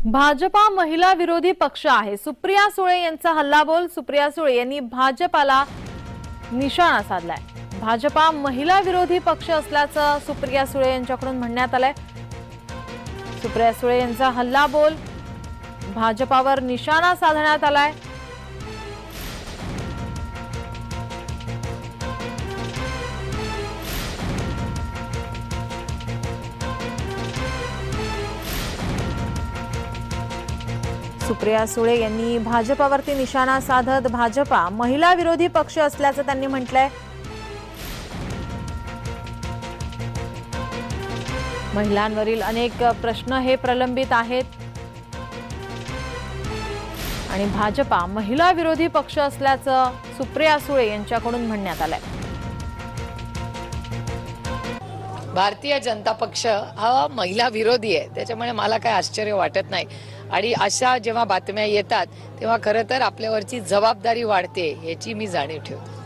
भाजपा महिला विरोधी पक्ष आहे। सुप्रिया सुळे यांचा हल्लाबोल। सुप्रिया सुळे यांनी भाजपाला निशाणा साधलाय। भाजपा महिला विरोधी पक्ष असल्याचं सुप्रिया सुळे यांच्याकडून म्हणण्यात आलंय। सुप्रिया सुळे यांचा हल्लाबोल, भाजपावर निशाणा साधण्यात आलाय। सुप्रिया सुळे यांनी भाजपावरती निशाणा साधत भाजपा महिला विरोधी पक्ष असल्याचं त्यांनी म्हटलंय। महिलांवरील अनेक प्रश्न हे प्रलंबित आहेत आणि भाजपा महिला विरोधी पक्ष असल्याचं सुप्रिया सुळे यांच्याकडून म्हणण्यात आलंय। भारतीय जनता पक्ष हा महिला विरोधी आहे, त्याच्यामुळे मला काही आश्चर्य वाटत नाही। आणि अशा जेव्हा बातम्या येतात तेव्हा खरं तर आपल्यावरची जबाबदारी वाढते याची मी जाणीव ठेवते।